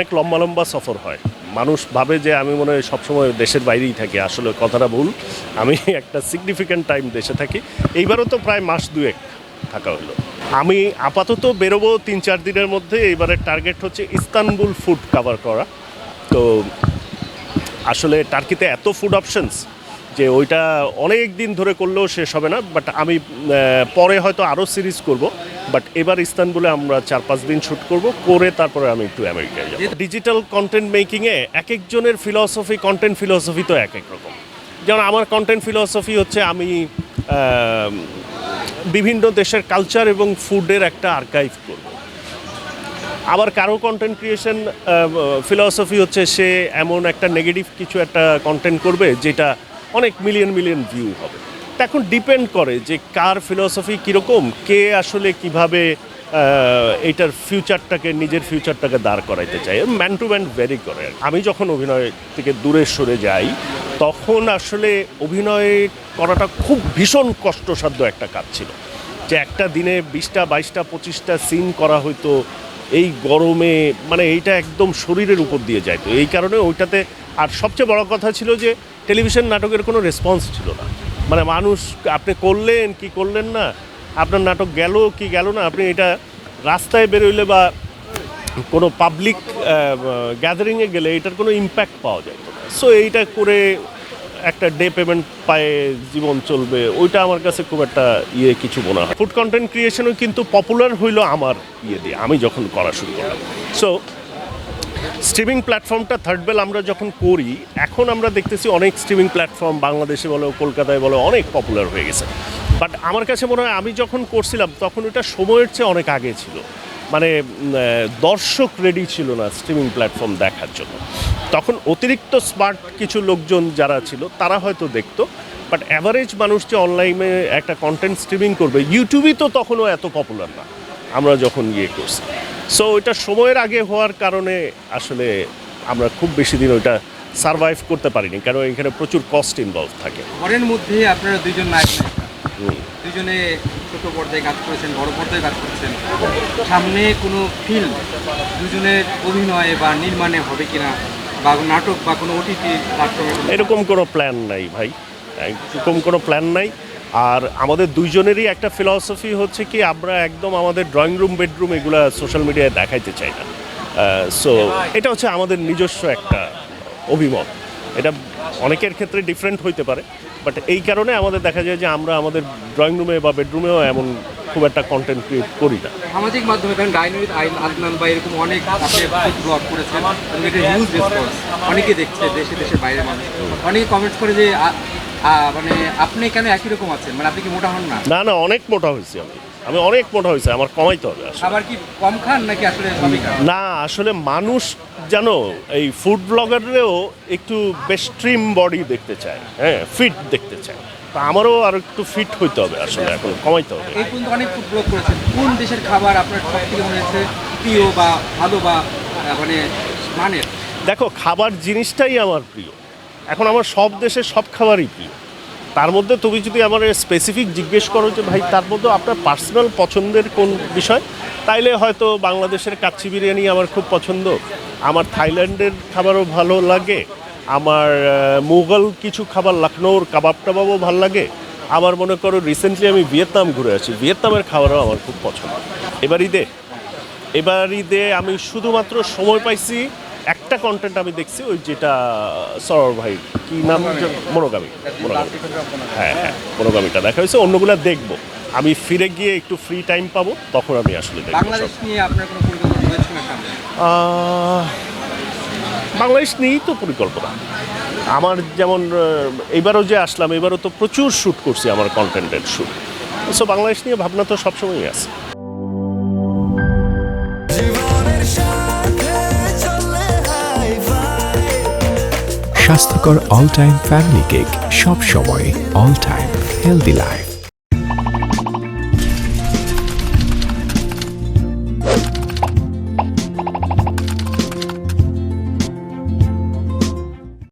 অনেক লম্বা লম্বা সফর হয়। মানুষ ভাবে যে আমি মনে হয় সবসময় দেশের বাইরেই থাকি, আসলে কথাটা ভুল। আমি একটা সিগনিফিক্যান্ট টাইম দেশে থাকি। এইবারও তো প্রায় মাস দুয়েক থাকা হলো। আমি আপাতত বেরোবো 3-4 দিনের মধ্যে। এইবারের টার্গেট হচ্ছে ইস্তানবুল ফুড কভার করা। তো আসলে টার্কিতে এত ফুড অপশনস যে ওইটা অনেক দিন ধরে করলেও শেষ হবে না। বাট আমি পরে হয়তো আরও সিরিজ করব। বাট এবার ইস্তানবুলে আমরা 4-5 দিন শ্যুট করব, করে তারপরে আমি একটু আমেরিকায় যাব। ডিজিটাল কন্টেন্ট মেকিংয়ে এক একজনের ফিলসফি, কন্টেন্ট ফিলসফি তো এক এক রকম। যেমন আমার কন্টেন্ট ফিলসফি হচ্ছে আমি বিভিন্ন দেশের কালচার এবং ফুডের একটা আর্কাইভ করব। আবার কারো কন্টেন্ট ক্রিয়েশন ফিলসফি হচ্ছে সে এমন একটা নেগেটিভ কিছু একটা কন্টেন্ট করবে যেটা অনেক মিলিয়ন মিলিয়ন ভিউ হবে। তা এখন ডিপেন্ড করে যে কার ফিলসফি কীরকম, কে আসলে কিভাবে এইটার ফিউচারটাকে, নিজের ফিউচারটাকে দাঁড় করাইতে চায়। ম্যান টু ম্যান ভ্যারি করে। আমি যখন অভিনয় থেকে দূরে সরে যাই তখন আসলে অভিনয় করাটা খুব ভীষণ কষ্টসাধ্য একটা কাজ ছিল। যে একটা দিনে 20টা 22টা 25টা সিন করা হয়তো এই গরমে, মানে এইটা একদম শরীরের উপর দিয়ে যায়। তো এই কারণে ওইটাতে, আর সবচেয়ে বড় কথা ছিল যে টেলিভিশন নাটকের কোনো রেসপন্স ছিল না। মানে মানুষ আপনি করলেন কি করলেন না, আপনার নাটক গেল কি গেল না, আপনি এটা রাস্তায় বেরোইলে বা কোনো পাবলিক গ্যাদারিংয়ে গেলে এটার কোনো ইম্প্যাক্ট পাওয়া যায় না। সো এইটা করে একটা ডে পেমেন্ট পায়ে জীবন চলবে, ওইটা আমার কাছে খুব একটা কিছু মনে হয়। ফুড কন্টেন্ট ক্রিয়েশনও কিন্তু পপুলার হইলো আমার দিয়ে, আমি যখন করা শুরু করলাম। সো স্ট্রিমিং প্ল্যাটফর্মটা থার্ড বেল আমরা যখন করি, এখন আমরা দেখতেছি অনেক স্ট্রিমিং প্ল্যাটফর্ম বাংলাদেশে বলো, কলকাতায় বলো, অনেক পপুলার হয়ে গেছে। বাট আমার কাছে মনে হয় আমি যখন করছিলাম তখন ওটা সময়ের চেয়ে অনেক আগে ছিল। মানে দর্শক রেডি ছিল না স্ট্রিমিং প্ল্যাটফর্ম দেখার জন্য। তখন অতিরিক্ত স্মার্ট কিছু লোকজন যারা ছিল তারা হয়তো দেখতো, বাট অ্যাভারেজ মানুষ যে অনলাইনে একটা কন্টেন্ট স্ট্রিমিং করবে, ইউটিউবই তো তখনও এত পপুলার না আমরা যখন করছি। সো ওইটা সময়ের আগে হওয়ার কারণে আসলে আমরা খুব বেশি দিন ওইটা সারভাইভ করতে পারিনি, কারণ এখানে প্রচুর কস্ট ইনভলভ থাকে। ঘরের মধ্যে আপনারা দুইজন নায়ক, দুজনে ছোট পর্দায় কাজ করেছেন, বড় পর্দায় কাজ করেছেন। সামনে কোনো ফিল্ম দুজনের অভিনয়ে বা নির্মাণে হবে কিনা, বা নাটক বা কোনো ওটিটি প্ল্যাটফর্মে? এরকম কোনো প্ল্যান নাই ভাই, এরকম কোনো প্ল্যান নাই। আর আমাদের দুইজনেরই একটা ফিলসফি হচ্ছে কি, আমরা একদম আমাদের ড্রয়িং রুম, বেডরুম এগুলা সোশ্যাল মিডিয়ায় দেখাইতে চাই না। সো এটা হচ্ছে আমাদের নিজস্ব একটা অভিমত। এটা অনেকের ক্ষেত্রে ডিফারেন্ট হইতে পারে, বাট এই কারণে আমাদের দেখা যায় যে আমরা আমাদের ড্রয়িং রুমে বা বেডরুমেও এমন খুব একটা কন্টেন্ট ক্রিয়েট করি না। সামাজিক মাধ্যমে কারণ ডাইন উইথ আদনান বা এরকম অনেক আপনি ব্লগ করেছেন, এটা হিউজ রেসপন্স, অনেকে দেখছে, দেশে দেশে বাইরে মানুষ। অনেকে কমেন্টস করে যে মানে আপনি কেন একই রকম আছেন, মানে আপনি কি মোটা হন না? না না, অনেক মোটা হয়েছি আমি অনেক মোটা হয়েছি, আমার কমাইতে হবে। আবার কি কম খান নাকি আসলে সবই খান? না, আসলে মানুষ জানো এই ফুড ব্লগাররাও একটু বেশ ট্রিম বডি দেখতে চায়, হ্যাঁ, ফিট দেখতে চায়। তা আমারও আর একটু ফিট হইতে হবে, আসলে এখন কমাইতে হবে। এই পর্যন্ত অনেক ফুড ব্লগ করেছেন, কোন দেশের খাবার আপনার সব থেকে মনে হচ্ছে প্রিয় বা ভালো বা মানে মানের? দেখো, খাবার জিনিসটাই আমার প্রিয়। এখন আমার সব দেশের সব খাবারই প্রিয়। তার মধ্যে তুমি যদি আমার স্পেসিফিক জিজ্ঞেস করো যে ভাই তার মধ্যে আপনার পার্সোনাল পছন্দের কোন বিষয়, তাইলে হয়তো বাংলাদেশের কাচ্চি বিরিয়ানি আমার খুব পছন্দ। আমার থাইল্যান্ডের খাবারও ভালো লাগে, আমার মুঘল কিছু খাবার, লখনৌর কাবাব টাবাবও ভালো লাগে। আবার মনে করো রিসেন্টলি আমি ভিয়েতনাম ঘুরে আসি, ভিয়েতনামের খাবারও আমার খুব পছন্দ। এবার ঈদে আমি শুধুমাত্র সময় পাইছি একটা কন্টেন্ট আমি দেখছি, ওই যেটা সরোর ভাই কি নাম, মনোগামী। হ্যাঁ, মনোগামীটা দেখা হয়েছে, অন্যগুলো দেখবো। আমি ফিরে গিয়ে একটু ফ্রি টাইম পাবো, তখন আমি আসলে দেখব। বাংলাদেশ নিয়ে আপনার কোনো পরিকল্পনা রয়েছে না সামনে? বাংলাদেশ নিয়েই তো পরিকল্পনা আমার। যেমন এবারও যে আসলাম, এবারও তো প্রচুর শ্যুট করছি, আমার কন্টেন্টের শ্যুট। সো বাংলাদেশ নিয়ে ভাবনা তো সবসময়ই আছে। স্বাস্থ্যকর অল টাইম ফ্যামিলি কেক, সব সময় অল টাইম হেলদি লাইফ।